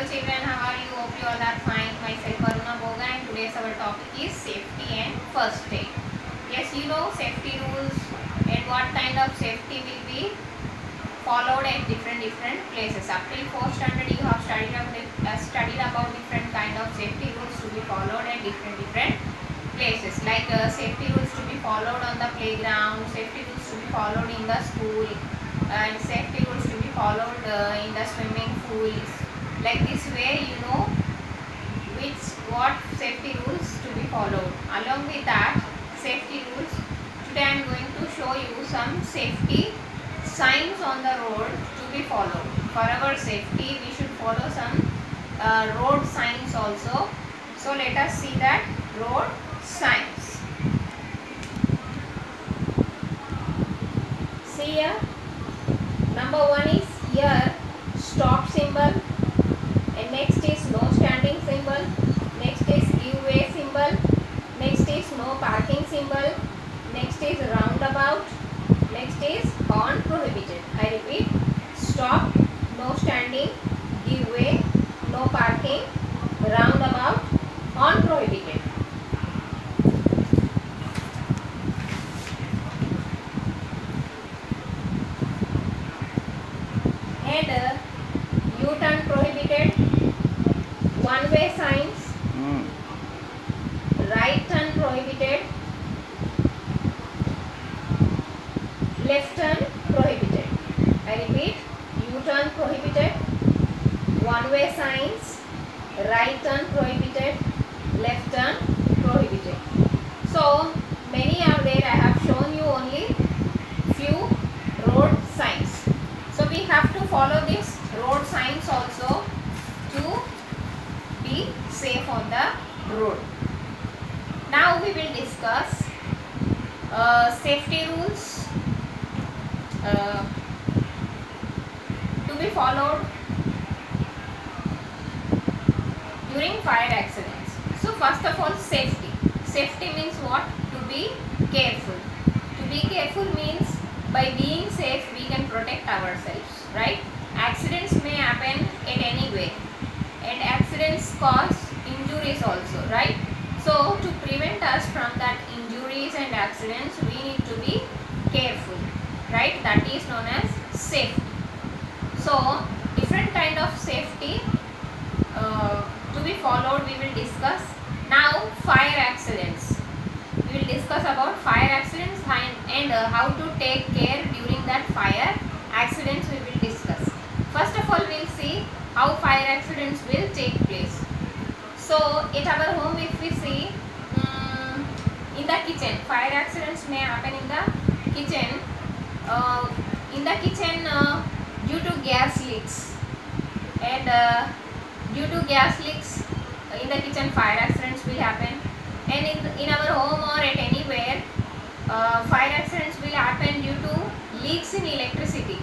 children, how are you? Hope you all are fine. Myself Aruna Boga and today's our topic is safety and first aid. Yes, you know safety rules and what kind of safety will be followed at different places. Up till 4th standard you have studied about different kind of safety rules to be followed at different places, like safety rules to be followed on the playground, safety rules to be followed in the school, and safety rules to be followed in the swimming pools. Like this way you know what safety rules to be followed. Along with that safety rules, today I am going to show you some safety signs on the road to be followed. For our safety we should follow some road signs also. So let us see that road signs. See here, number 1 is here stop symbol, and next is no standing symbol, next is give way symbol, next is no parking symbol, next is roundabout, next is horn prohibited. I repeat, stop, no standing, give way, no parking, roundabout, horn prohibited. And U-turn prohibited, one-way signs, right turn prohibited, left turn prohibited. I repeat, U-turn prohibited, one-way signs, right turn prohibited, left turn prohibited. So many are there. I have shown you only few road signs. So we have to follow these road signs also to be safe on the road. Now we will discuss safety rules to be followed during fire accidents. So first of all, safety. Safety means what? To be careful. To be careful means by being safe we can protect ourselves, right? Accidents may happen at any way, and accidents cause injuries also, right? So to prevent us from that injuries and accidents we need to be careful, right? That is known as safety. So different kind of safety to be followed we will discuss. Now fire accidents. We will discuss about fire accidents and how to take care during that fire accidents we will discuss. First of all we will see how fire accidents will take place. So at our home if we see in the kitchen, fire accidents may happen in the kitchen. Due to gas leaks, and due to gas leaks in the kitchen fire accidents will happen. And in our home or at anywhere fire accidents will happen due to leaks in electricity,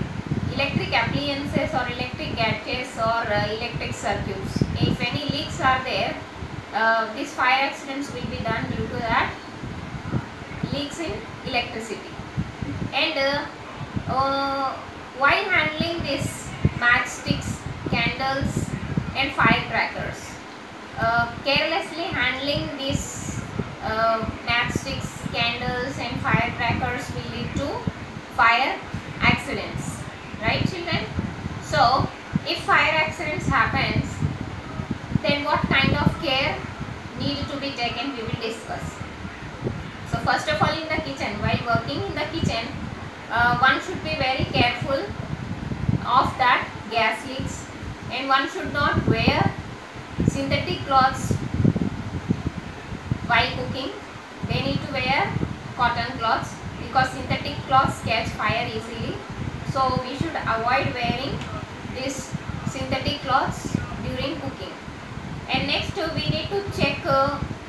electric appliances or electric gadgets or electric circuits. If any leaks are there, these fire accidents will be done due to that leaks in electricity. And while handling this matchsticks, candles and firecrackers, carelessly handling these matchsticks, candles and firecrackers will lead to fire accidents, right children? So if fire accidents happens, then what kind of care need to be taken we will discuss. So first of all, in the kitchen, while working in the kitchen, one should be very careful of that gas leaks, and one should not wear synthetic cloths while cooking. They need to wear cotton cloths because synthetic cloths catch fire easily. So we should avoid wearing these synthetic cloths during cooking. And next we need to check,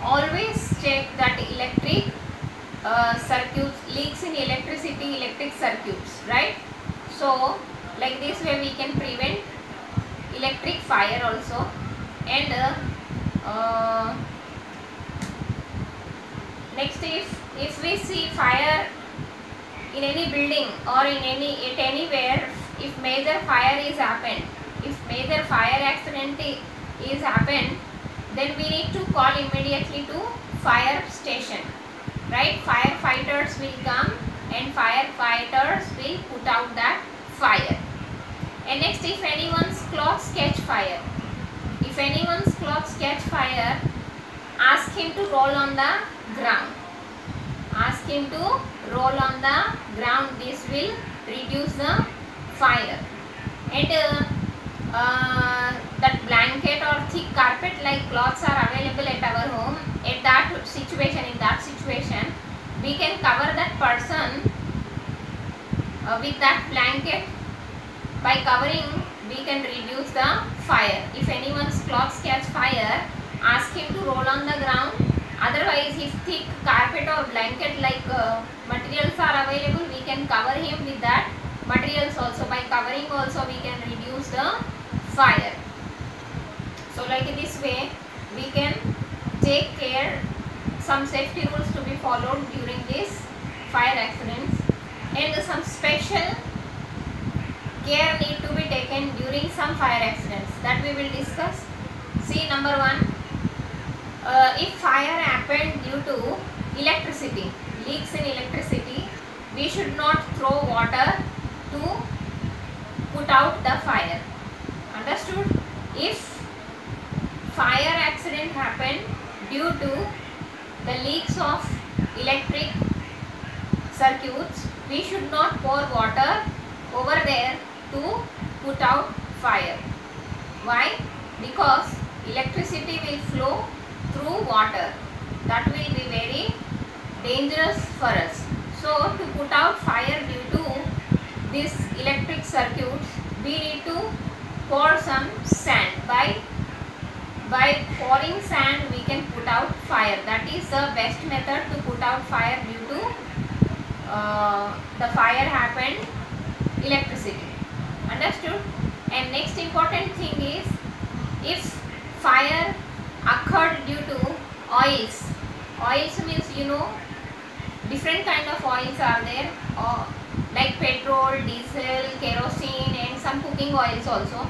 always check that electric circuits, leaks in electric circuits, right? So like this way we can prevent electric fire also. And next, if we see fire in any building or in anywhere, if major fire is happened, if major fire accident is happened, then we need to call immediately to fire station, right? Firefighters will come and firefighters will put out that fire. And next, if anyone's clothes catch fire, if anyone's clothes catch fire, ask him to roll on the ground. Ask him to roll on the ground. This will reduce the fire. And that blanket or thick carpet like cloths are available at our home. At that situation, in that situation, we can cover that person with that blanket. By covering, we can reduce the fire. If anyone's clothes catch fire, ask him to roll on the ground. Otherwise, if thick carpet or blanket like materials are available, we can cover him with that materials also. By covering also, we can reduce the fire. So like this way, we can take care, some safety rules to be followed during this fire accidents, and some special care need to be taken during some fire accidents that we will discuss. See, number 1, if fire happened due to electricity, leaks in electricity, we should not throw water to put out the fire. Understood? If fire accident happened due to the leaks of electric circuits, we should not pour water over there to put out fire. Why? Because electricity will flow through water. That will be very dangerous for us. So to put out fire due to these electric circuits, we need to pour some sand. By pouring sand, we can put out fire. That is the best method to put out fire due to the fire happened electricity. Understood? And next important thing is, if fire occurred due to oils. Oils means, you know, different kind of oils are there, like petrol, diesel, kerosene, and some cooking oils also.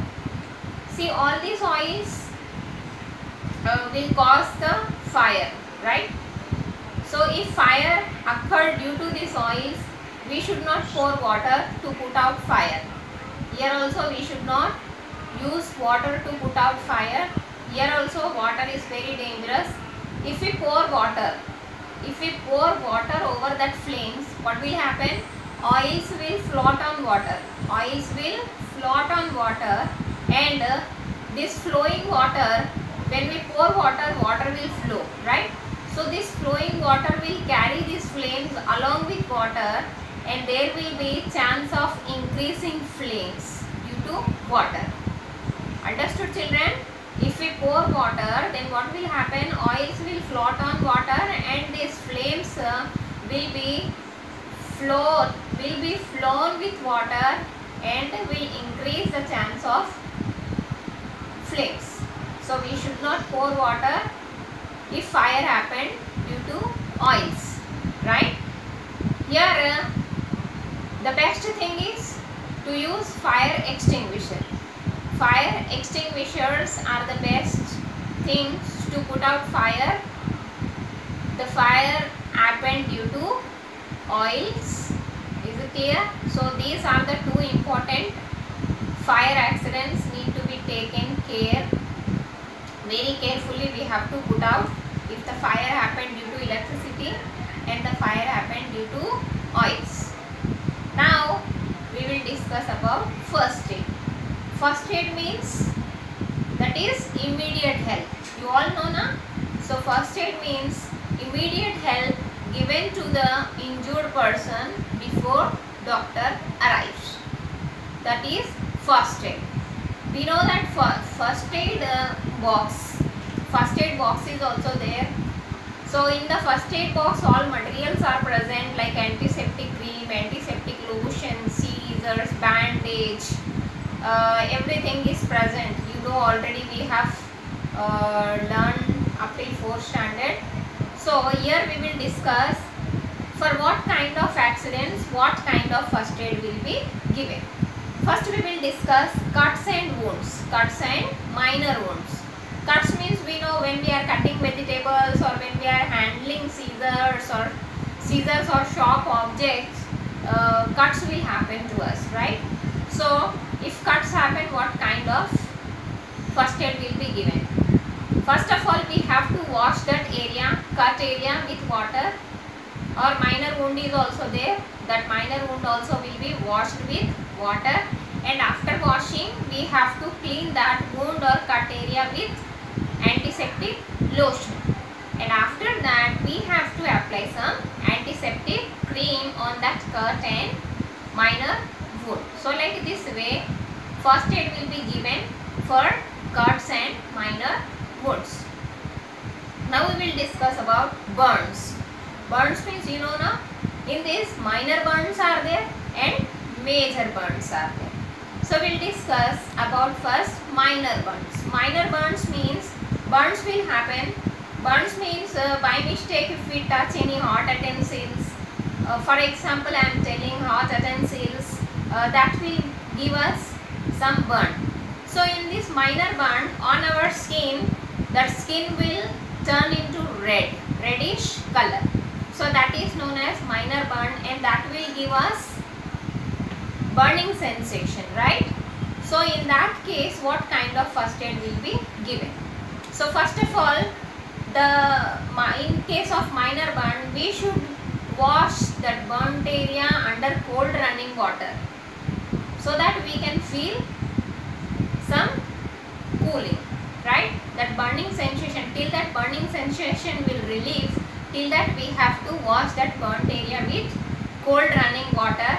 See, all these oils will cause the fire, right? So if fire occurred due to these oils, we should not pour water to put out fire. Here also we should not use water to put out fire. Here also water is very dangerous. If we pour water over that flames, what will happen? Oils will float on water. Oils will float on water, and this flowing water, when we pour water, water will flow, right? So this flowing water will carry these flames along with water, and there will be chance of increasing flames due to water. Understood, children? If we pour water, then what will happen? Oils will float on water, and these flames will be flown with water, and will increase the chance of flames. So we should not pour water if fire happened due to oils, right? Here the best thing is to use fire extinguisher. Fire extinguishers are the best things to put out fire. The fire happened due to oils. Is it clear? So these are the two important fire accidents need to be taken care. Very carefully we have to put out if the fire happened due to electricity and the fire happened due to oils. Now we will discuss about first aid. First aid means, that is immediate help. You all know na? So first aid means immediate help given to the injured person before doctor arrives. That is first aid. We know that first aid box is also there. So in the first aid box, all materials are present like antiseptic cream, antiseptic lotion, scissors, bandage, everything is present. You know already we have learned up till 4th standard. So here we will discuss for what kind of accidents, what kind of first aid will be given. First we will discuss cuts and wounds, cuts and minor wounds. Cuts means we know when we are cutting vegetables or when we are handling scissors or sharp objects, cuts will happen to us, right? So if cuts happen, what kind of first aid will be given? First of all, we have to wash that area, cut area with water, or minor wound is also there. That minor wound also will be washed with water, and after washing we have to clean that wound or cut area with antiseptic lotion, and after that we have to apply some antiseptic cream on that cut and minor wound. So like this way first aid will be given for cuts and minor wounds. Now we will discuss about burns. Burns means you know na, in this minor burns are there and major burns are there. So we will discuss about first minor burns. Minor burns means burns will happen. Burns means by mistake if we touch any hot utensils. For example, I am telling hot utensils, that will give us some burn. So in this minor burn on our skin, that skin will turn into reddish color. So that is known as minor burn, and that will give us burning sensation, right? So in that case, what kind of first aid will be given? So first of all, in case of minor burn, we should wash that burnt area under cold running water, so that we can feel some cooling, right? That burning sensation, till that burning sensation will relieve, till that we have to wash that burnt area with cold running water.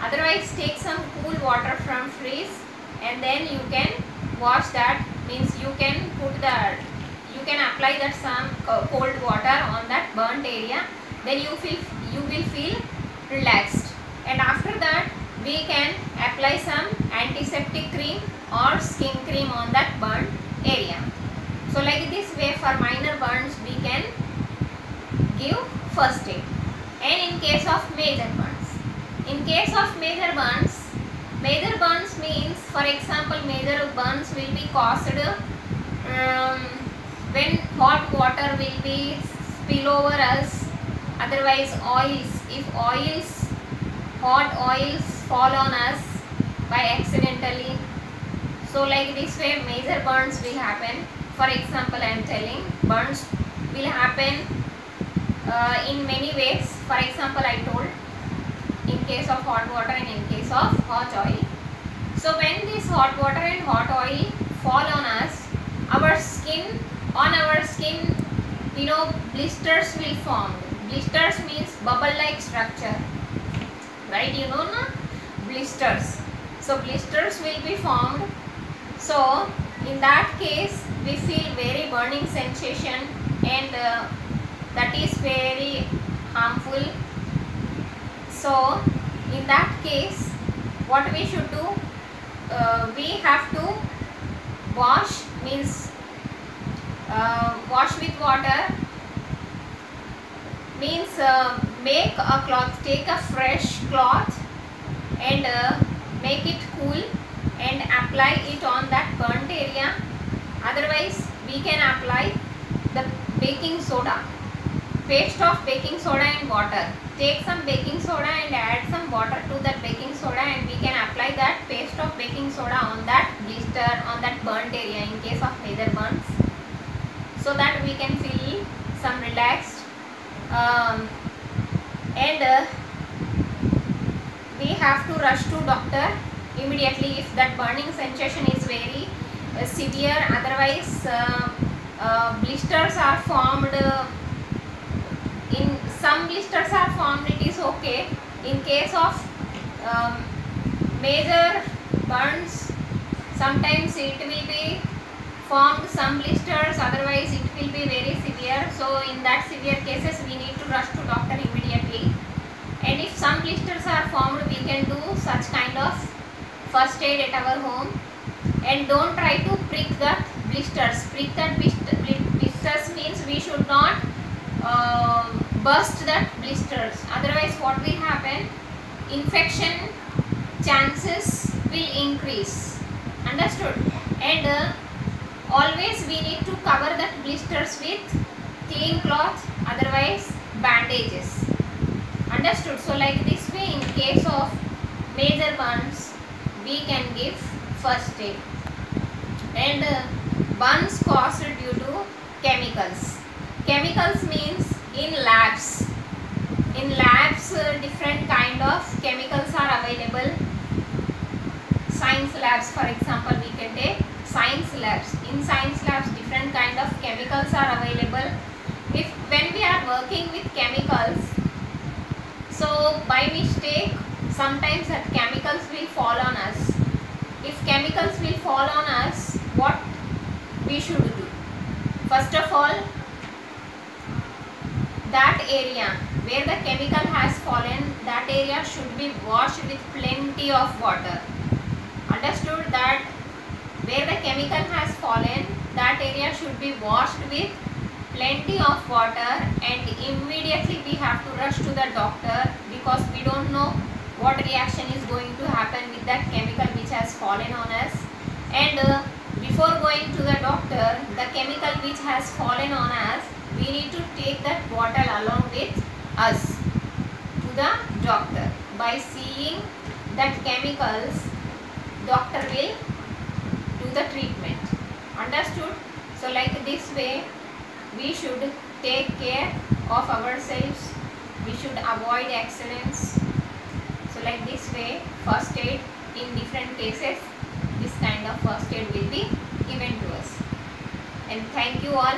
Otherwise take some cool water from fridge and then you can wash that, means you can apply that some cold water on that burnt area, then you will feel relaxed, and after that we can apply some antiseptic cream or skin cream on that burnt area. So like this way for minor burns we can give first aid. And in case of major burns, major burns means, for example, major burns will be caused when hot water will be spill over us, otherwise oils, if hot oils fall on us by accidentally. So like this way major burns will happen. For example, I am telling burns will happen in many ways. For example, I told in case of hot water and in case of hot oil. So when this hot water and hot oil fall on us, on our skin, you know, blisters will form. Blisters means bubble like structure, right? You know na, blisters. So blisters will be formed. So in that case we feel very burning sensation, and that is very harmful. So in that case what we should do, we have to wash, means wash with water, means make a cloth, take a fresh cloth and make it cool and apply it on that burnt area. Otherwise we can apply the baking soda, paste of baking soda and water. Take some baking soda and add some water to that baking soda, and we can apply that paste of baking soda on that blister, on that burnt area in case of major burns, so that we can feel some relaxed, and we have to rush to doctor immediately if that burning sensation is very severe. Otherwise blisters are formed, in some blisters are formed, it is okay. In case of major burns, sometimes it will be formed some blisters, otherwise it will be very severe. So in that severe cases we need to rush to doctor immediately. And if some blisters are formed, we can do such kind of first aid at our home. And don't try to prick that blisters. Prick that blisters means we should not burst that blisters. Otherwise what will happen? Infection chances will increase. Understood? And always we need to cover that blisters with clean cloth, otherwise bandages. Understood? So like this way, in case of major burns, we can give first aid. And burns caused due to chemicals. Chemicals means in labs. In labs, different kind of chemicals are available. Science labs, for example, we can take science labs. In science labs, different kind of chemicals are available. When we are working with chemicals, so by mistake, sometimes that chemicals will fall on us. If chemicals will fall on us, what we should do? First of all, that area where the chemical has fallen, that area should be washed with plenty of water. Understood? That where the chemical has fallen, that area should be washed with plenty of water, and immediately we have to rush to the doctor, because we don't know what reaction is going to happen with that chemical which has fallen on us. And before going to the doctor, the chemical which has fallen on us, we need to take that bottle along with us to the doctor. By seeing that chemicals, doctor will do the treatment. Understood? So like this way, we should take care of ourselves. We should avoid accidents. So like this way, first aid in different cases, this kind of first aid will be given to us. And thank you all.